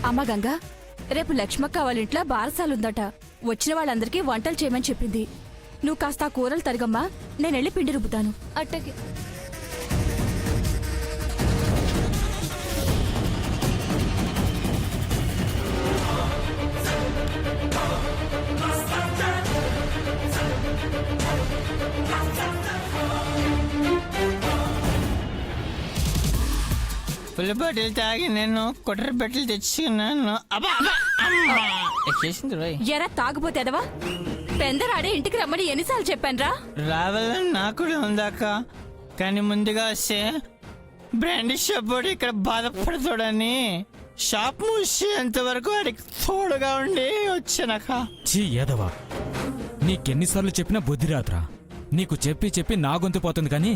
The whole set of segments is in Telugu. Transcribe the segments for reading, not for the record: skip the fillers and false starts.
అమ్మ గంగా, రేపు లక్ష్మక్క వాళ్ళ ఇంట్లో బారసాలుందట. వచ్చిన వాళ్ళందరికీ వంటలు చేయమని చెప్పింది. నువ్వు కాస్త ఆ కూరలు తరగమ్మా, నేనెళ్ళి పిండి రుబ్బుతాను. అట్టకి పుల్ల బాటిల్ తాగి నేను కొట్టరి బట్టలు తెచ్చుకున్నాను. చేసింది రోయ్. ఎరా తాగుపోతేదవా, పెందరాడే ఇంటికి రమ్మని ఎన్నిసార్లు చెప్పానురా? రావాలని నాకు కూడా ఉందాక, కానీ ముందుగా వస్తే బ్రాండీ షాప్ వాడు ఇక్కడ బాధపడతాడని షాప్ మూసేంత వరకు వాడికి తోడుగా ఉండి వచ్చానక్క. చీ ఏదవా, నీకెన్నిసార్లు చెప్పినా బుద్ధి రాదురా. నీకు చెప్పి చెప్పి నా గొంతు పోతుంది కానీ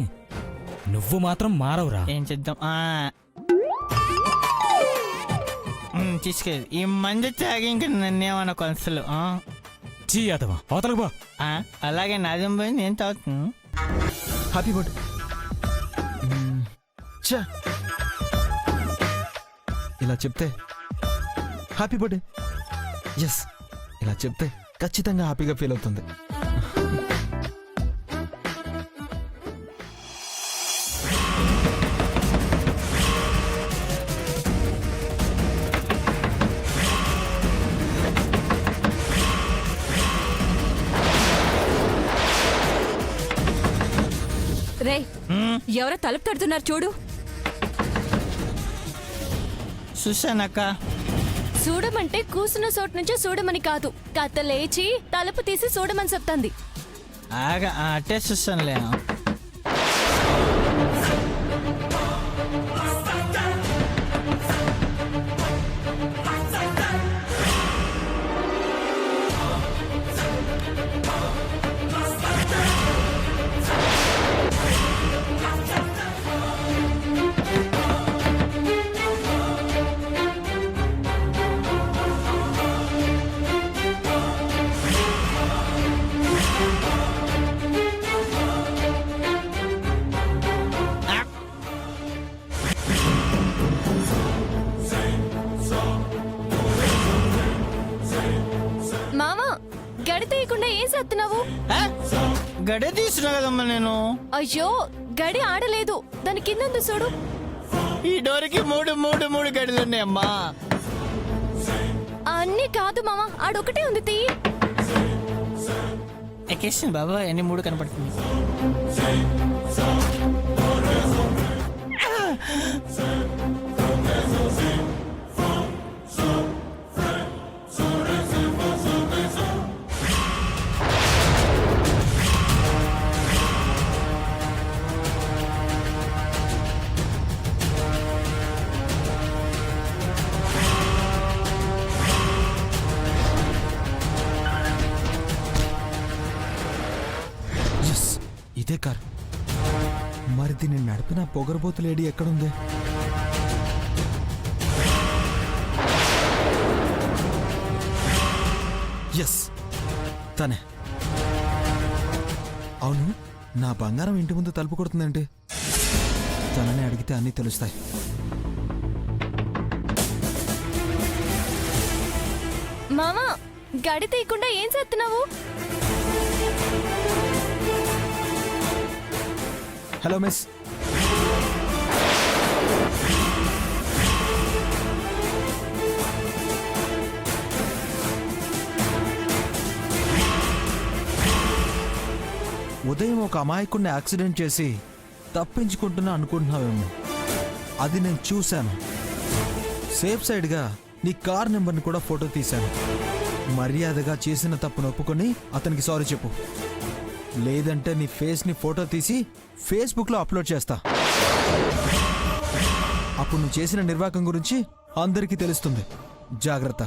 నువ్వు మాత్రం మారవురా. ఏం చేద్దాం, తీసుకెళ్ళి ఈ మంది తాగి ఇంక నన్నేమన్నా కొనసలు. చీ యాదవా, అవతలకు బా. అలాగే నాదేం పోయింది, నేను తాగుతున్నాను. Happy birthday. ఇలా చెప్తే హ్యాపీ బర్త్డే, ఎస్ ఇలా చెప్తే ఖచ్చితంగా హ్యాపీగా ఫీల్ అవుతుంది. రే, ఎవరో తలుపు తడుతున్నారు చూడు. చూసానక్క. చూడమంటే కూసున్న చోటు నుంచి చూడమని కాదు, కథ లేచి తలుపు తీసి చూడమని చెప్తాంది. ఆగా అట్టే చూస్తానులే. మామా, గడి తీయకుండా ఏం చేస్తున్నావు? గడే తీసుకున్నా కదమ్మా నేను. అయ్యో, గడి ఆడలేదు, దాని కింద చూడు. ఈ డోర్కి మూడు మూడు మూడు గడులు ఉన్నాయమ్మా. అన్నీ కాదు మామా, ఆడొకటే ఉంది తీ. ఎక్కేసింది బాబా, అన్ని మూడు కనపడుతుంది. ఎస్ ఇదే కార్. మరి దీన్ని నడిపిన పొగరబోతు లేడీ ఎక్కడుంది? ఎస్ తనే. అవును, నా బంగారం ఇంటి ముందు తలుపు కొడుతుందంటే తనని అడిగితే అన్నీ తెలుస్తాయి. మామా, గడి తీయకుండా ఏం చేస్తున్నావు? Hello miss. ఉదయం ఒక అమాయకుడిని యాక్సిడెంట్ చేసి తప్పించుకుంటున్నా అనుకుంటున్నావేమో. అది నేను చూశాను. సేఫ్ సైడ్గా నీ కార్ నెంబర్ని కూడా ఫోటో తీశాను. మర్యాదగా చేసిన తప్పును ఒప్పుకొని అతనికి సారీ చెప్పు, లేదంటే నీ ఫేస్ని ఫోటో తీసి ఫేస్బుక్లో అప్లోడ్ చేస్తా. అప్పుడు నువ్వు చేసిన నిర్వాకం గురించి అందరికీ తెలుస్తుంది. జాగ్రత్త.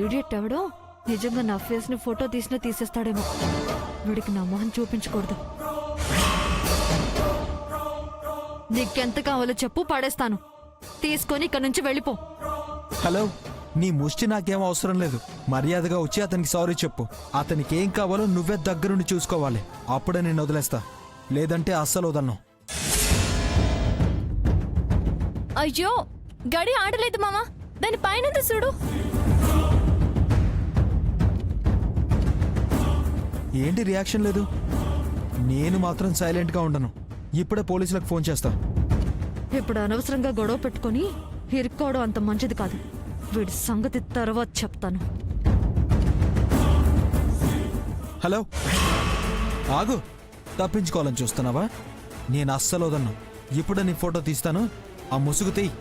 ఈడియట్ ఎవడో నిజంగా నా ఫేస్ ని ఫోటో తీసినా తీసేస్తాడేమో. వీడికి నా మొహం చూపించకూడదు. నీకెంత కావాలో చెప్పు, పడేస్తాను. తీసుకొని ఇక్కడ నుంచి వెళ్ళిపో. హలో, నీ ముష్టి నాకేం అవసరం లేదు. మర్యాదగా వచ్చి అతనికి సారీ చెప్పు. అతనికి ఏం కావాలో నువ్వే దగ్గరుండి చూసుకోవాలి. అప్పుడే నేను వదిలేస్తా, లేదంటే అస్సలు వదలను. అయ్యో గడి ఆడలేదు మావా, దాని పైన చూడు. ఏంటి రియాక్షన్ లేదు? నేను మాత్రం సైలెంట్గా ఉండను. ఇప్పుడే పోలీసులకు ఫోన్ చేస్తా. ఇప్పుడు అనవసరంగా గొడవ పెట్టుకొని ఇరుక్కోవడం అంత మంచిది కాదు. వీడి సంగతి తర్వాత చెప్తాను. హలో, ఆగు. తప్పించుకోవాలని చూస్తున్నావా? నేను అస్సలు వదలను. ఇప్పుడే నీ ఫోటో తీస్తాను. ఆ ముసుగు తీయి.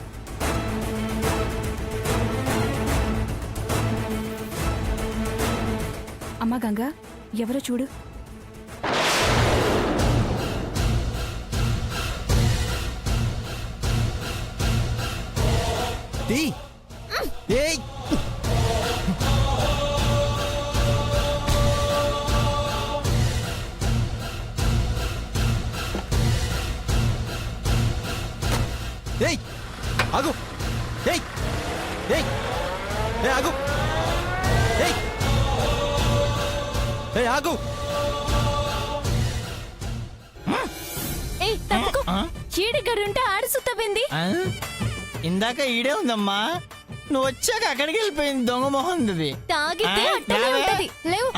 అమ్మా గంగా, ఎవరో చూడు. తీయి. ఏయ్! ఏయ్! ఆగు! ఏయ్! ఏయ్! ఏయ్, ఆగు! ఏయ్! ఏయ్, ఆగు! ఏయ్ తప్పుకో. ఆ? ఈడి గడి ఉంటే ఆడి సుత్తవింది. ఆ? ఇందాక ఈడే ఉందమ్మా, నువ్వు వచ్చాక అక్కడికి వెళ్ళిపోయింది దొంగ మొహంది. తాగితే ఆ, అట్టనే రావే. ఉంటది. లేవు.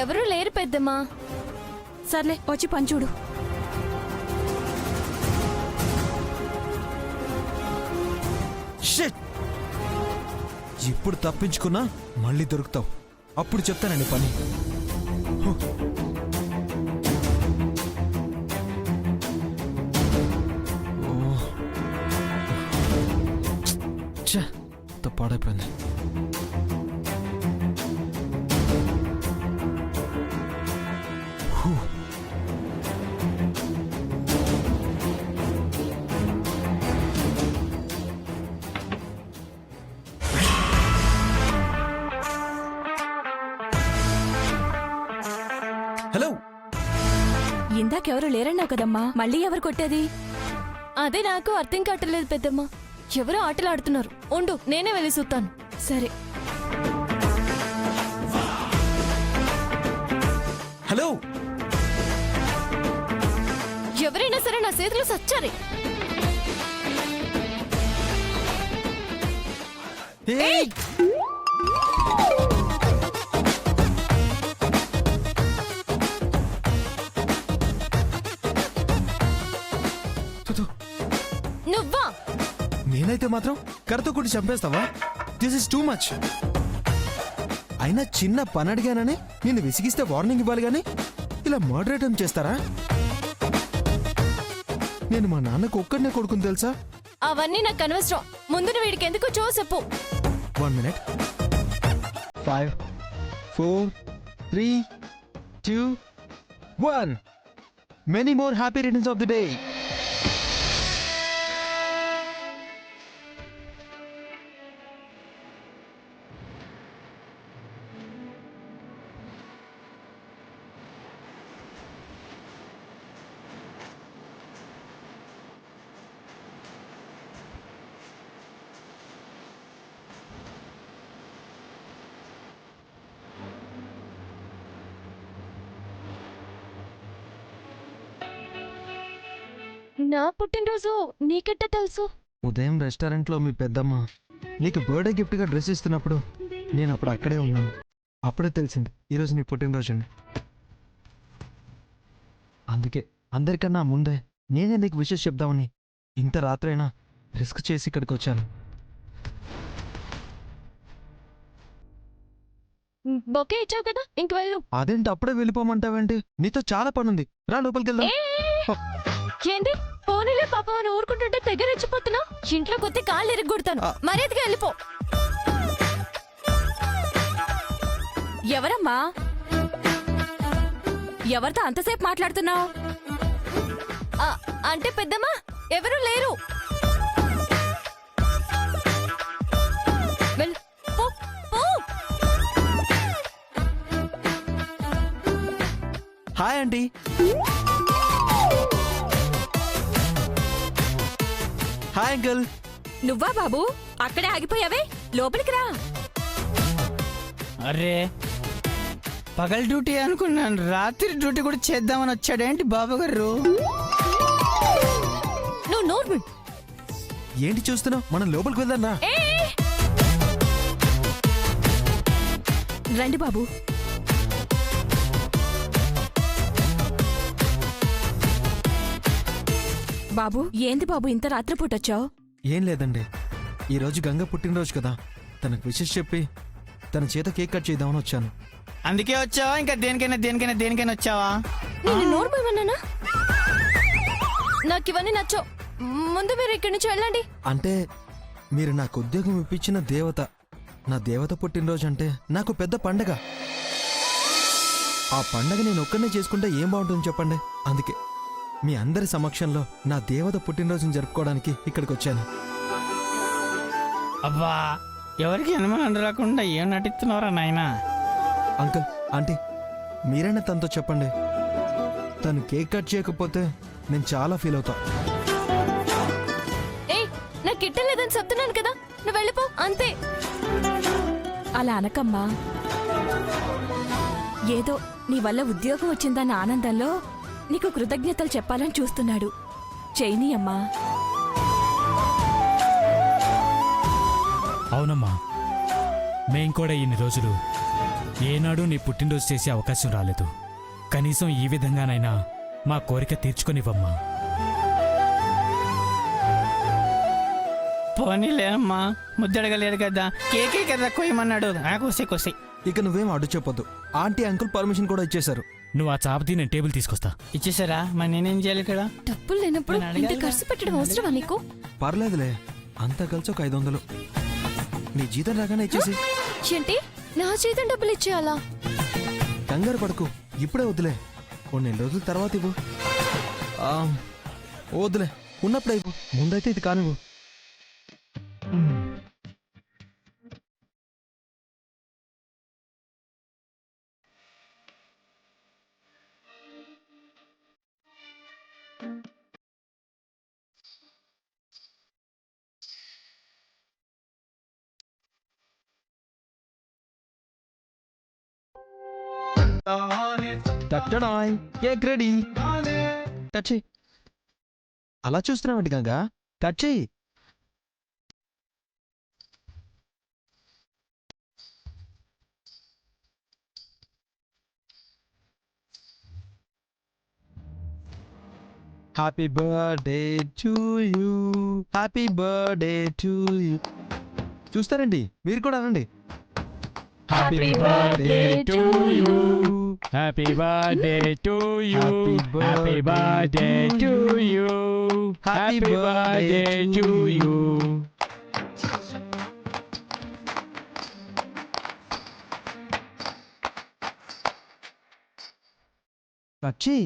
ఎవరు లేరు పెద్దమ్మా. సర్లే, వచ్చి పని చూడు. షిట్! ఇప్పుడు తప్పించుకున్నా మళ్ళీ దొరుకుతావు. అప్పుడు చెప్తానండి పని. హు. ఓ. ఛ! అంత పాడైపోయింది. హూ. హలో, ఇందాకెవరు లేరన్నావు కదమ్మా, మళ్ళీ ఎవరు కొట్టేది? అదే నాకు అర్థం కావట్లేదు పెద్దమ్మా. ఎవరో ఆటలాడుతున్నారు. ఉండు, నేనే వెళ్ళి చూస్తాను. సరే. హలో, ఎవరైనా సరే నా చేతిలో సచ్చారే. ఏయ్! నువ్వా? నేనైతే మాత్రం కర్రతో కొట్టి చంపేస్తావా? This is too much. అయినా చిన్న పని అడిగానని నిన్ను విసిగిస్తే వార్నింగ్ ఇవ్వాలి గానీ ఇలా మర్డర్ అటెంప్ట్ చేస్తారా? నేను మా నాన్నకు ఒక్కడనే కొడుకుని తెలుసా? అవన్నీ నాకు అనవసరం. ముందు వీడికి ఎందుకు చెప్పు. 1 minute. 5, 4, 3, 2, 1. Many more happy returns of the day. నా పుట్టినరోజు నీకెట్ట తెలుసు? ఉదయం రెస్టారెంట్లో మీ పెద్దమ్మ నీకు బర్త్డే గిఫ్ట్గా డ్రెస్ ఇస్తున్నప్పుడు నేను అప్పుడు అక్కడే ఉన్నాను. అప్పుడే తెలిసింది ఈరోజు నీ పుట్టినరోజు అని. అందుకే అందరికన్నా ముందే నేనే నీకు విషెస్ చెప్దామని ఇంత రాత్రైనా రిస్క్ చేసి ఇక్కడికి వచ్చాను. బొకే ఇచ్చావు కదా, ఇంక వెళ్ళు. అదేంటి అప్పుడే వెళ్ళిపోమంటావేంటి? నీతో చాలా పనుంది, రా లోపలికి వెళ్దాం. ఏంది? పోనీలే పాపం అని ఊరుకుంటుంటే దగ్గర ఇచ్చిపోతున్నా. ఇంట్లో కొత్త కాళ్ళు ఇరగొడతాను. మర్యాదగా వెళ్ళిపో. ఎవరమ్మా? ఎవరితో అంతసేపు మాట్లాడుతున్నావు? అంటే పెద్దమ్మా ఎవరు లేరు. వెళ్ళు, పో, పో. Hi aunty. Hi uncle. నువ్వా బాబు? అక్కడే ఆగిపోయావే, లోపలికి రా. అరే పగల డ్యూటీ అనుకున్నాను, రాత్రి డ్యూటీ కూడా చేద్దామని వచ్చాడేంటి బాబు గారు? నువ్వు నోర్మల్. ఏంటి చూస్తున్నావు? మనం లోపలికి వెళ్దాం. రండి బాబు. బాబు ఏంది బాబు ఇంత రాత్రిపూట వచ్చావు? ఏం లేదండి, ఈరోజు గంగ పుట్టినరోజు కదా, తనకు విషెస్ చెప్పి తన చేత కేక్ కట్ చేద్దామని వచ్చాను. అందుకే వచ్చావా? ఇంకా దేనికైనా వచ్చావా? నేను నోర్మల్ అన్నానా? నాకు ఇవన్నీ నచ్చవు. ముందు మీరు ఇక్కడి నుంచి వెళ్ళండి. అంటే మీరు నాకు ఉద్యోగం ఇప్పించిన దేవత, నా దేవత పుట్టినరోజు అంటే నాకు పెద్ద పండగ. ఆ పండగ నేను ఒక్కనే చేసుకుంటే ఏం బాగుంటుంది చెప్పండి. అందుకే మీ అందరి సమక్షంలో నా దేవత పుట్టినరోజుని జరుపుకోవడానికి ఇక్కడికి వచ్చాను. అబ్బా, ఎవరికి అనుమానం రాకుండా ఏం నటిస్తున్నారా నాయనా? అంకుల్, ఆంటీ, మీరైనా తనతో చెప్పండి, తను కేక్ కట్ చేయకపోతే నేను చాలా ఫీల్ అవుతా. ఏయ్, నాకు గిట్టలేదని చెప్తున్నాను కదా, నువ్వు వెళ్ళిపో అంతే. అలా అనకమ్మా. ఏదో నీ వల్ల ఉద్యోగం వచ్చిందన్న ఆనందంలో నీకు కృతజ్ఞతలు చెప్పాలని చూస్తున్నాడు. చైనీ అమ్మా. అవునమ్మా, మేం కూడా ఇన్ని రోజులు ఏనాడు నీ పుట్టినరోజు చేసే అవకాశం రాలేదు. కనీసం ఈ విధంగానైనా మా కోరిక తీర్చుకొనివ్వమ్మా. పోనీలే అమ్మా, ముద్దడగలేదు కదా, కేకే కదా కొయ్యమన్నాడు. కోసే ఇక నువ్వేం అడ్డు చెప్పొద్దు. ఆంటీ అంకుల్ పర్మిషన్ కూడా ఇచ్చేశారు. నువ్వు ఆ చాపతి నేను టేబుల్ తీసుకొస్తా. ఇచ్చేసారా? మరి నేనేం చేయాలి ఇక్కడ? డబ్బులు లేనప్పుడు నేను అడగాలి ఇంత కదా. ఖర్చు పెట్టడం అవసరమా నీకు? పర్లేదులే, అంతా కలిసి ఒక 500. నీ జీతం రాగానే ఇచ్చేసి. ఏంటి, నా జీతం డబ్బులు ఇచ్చేయాలా? కంగారు పడకు, ఇప్పుడే వద్దులే, కొన్ని నెల రోజుల తర్వాత ఇవ్వు. వద్దులే, ఉన్నప్పుడే ఇవ్వు, ముందైతే ఇది కానివ్వు. టట్టడాయ్, కేక్ రెడీ. టచ్ చెయ్యి. అలా చూస్తున్నావు గంగా, టచ్ చెయ్యి. Happy birthday to you, happy birthday to you. చూస్తారండి, మీరు కూడా అనండి. Happy birthday to you, happy birthday to you, happy birthday to you, happy birthday to you. కచ్చి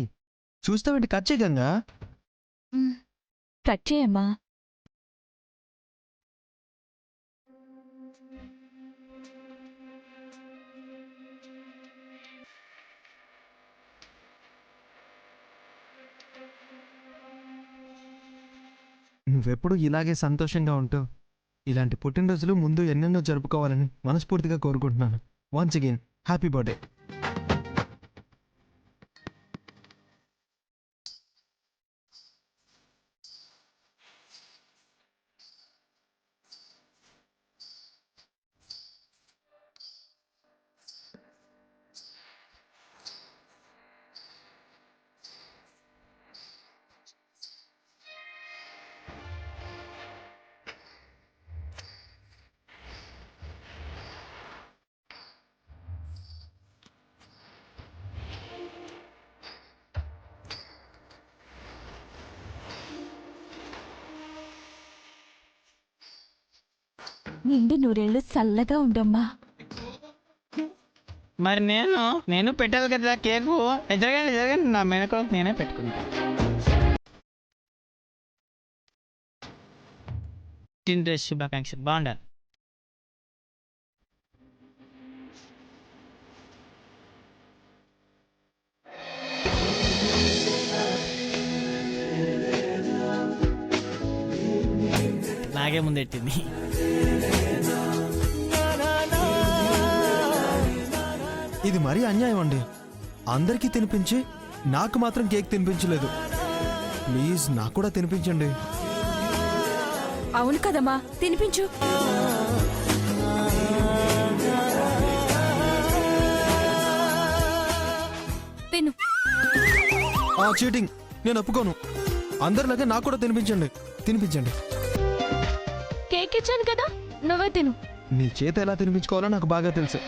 చూస్తావేంటి? కచ్చే గంగా. కట్ చేయమ్మా. నువ్వెప్పుడు ఇలాగే సంతోషంగా ఉంటూ ఇలాంటి పుట్టినరోజులు ముందు ఎన్నెన్నో జరుపుకోవాలని మనస్ఫూర్తిగా కోరుకుంటున్నాను. Once again happy birthday. నిండి నూరేళ్ళు చల్లగా ఉండమ్మా. మరి నేను పెట్టాలి కదా కేకు. జరగండి, నా మెనకు నేనే పెట్టుకుంటా. పుట్టినరోజు శుభాకాంక్షలు. బాగుండాలి. నాకే ముందెట్టింది. ఇది మరీ అన్యాయం అండి. అందరికీ తినిపించి నాకు మాత్రం కేక్ తినిపించలేదు. ప్లీజ్ నాకు కూడా తినిపించండి. అవును కదమ్మా, తినిపించు. తిను. ఆ చీటింగ్ నేను ఒప్పుకోను. అందరిలాగే నాకు కూడా తినిపించండి. తినిపించండి. కేక్ ఇచ్చాను కదా, నువ్వే తిను. నీ చేత ఎలా తినిపించుకోవాలో నాకు బాగా తెలుసు.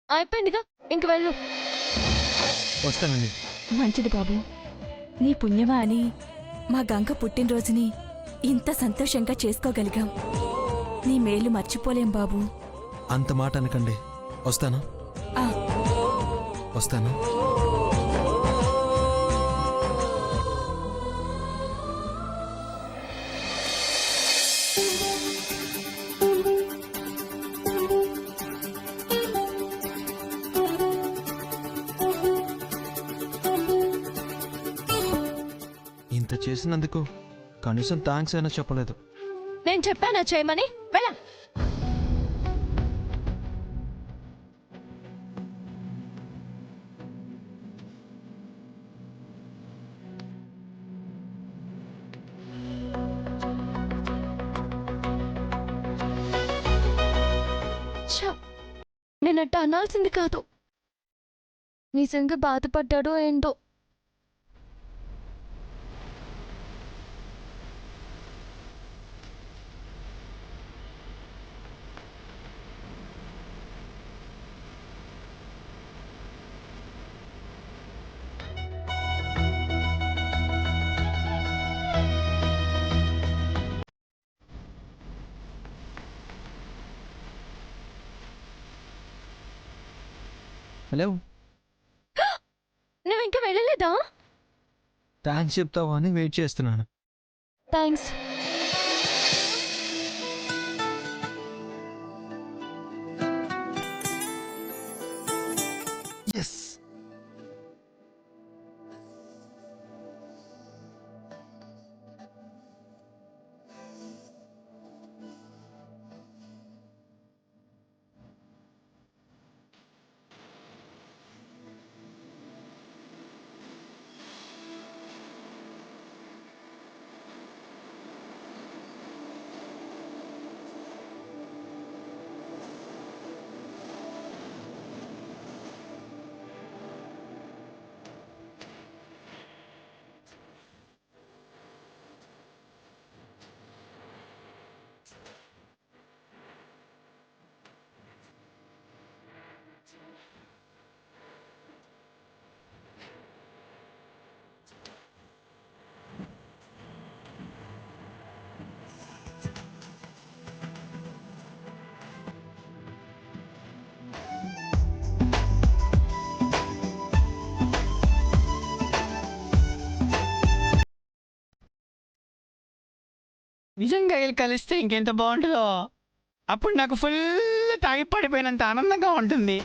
అయిపోయిందిగా, ఇంక వెళ్ళు. వస్తానండి. మంచిది బాబు, నీ పుణ్యమా అని మా గంగ పుట్టినరోజుని ఇంత సంతోషంగా చేసుకోగలిగాం. నీ మేలు మర్చిపోలేం బాబు. అంత మాట అనకండి. వస్తాను. ఆ, వస్తాను. ఇంత చేసినందుకు కనీసం థ్యాంక్స్ అయినా చెప్పలేదు. నేను చెప్పానా చేయమని? వెళ్ళ. నేనట్ట అనాల్సింది కాదు. నిజంగా బాధపడ్డాడో ఏంటో. హలో, నువ్వు ఇంకా వెళ్ళలేదా? థ్యాంక్స్ చెప్తావా అని వెయిట్ చేస్తున్నాను. థ్యాంక్స్. ఎస్. నిజంగా వీళ్ళు కలిస్తే ఇంకెంత బాగుంటుందో. అప్పుడు నాకు ఫుల్ తాగి పడిపోయినంత ఆనందంగా ఉంటుంది.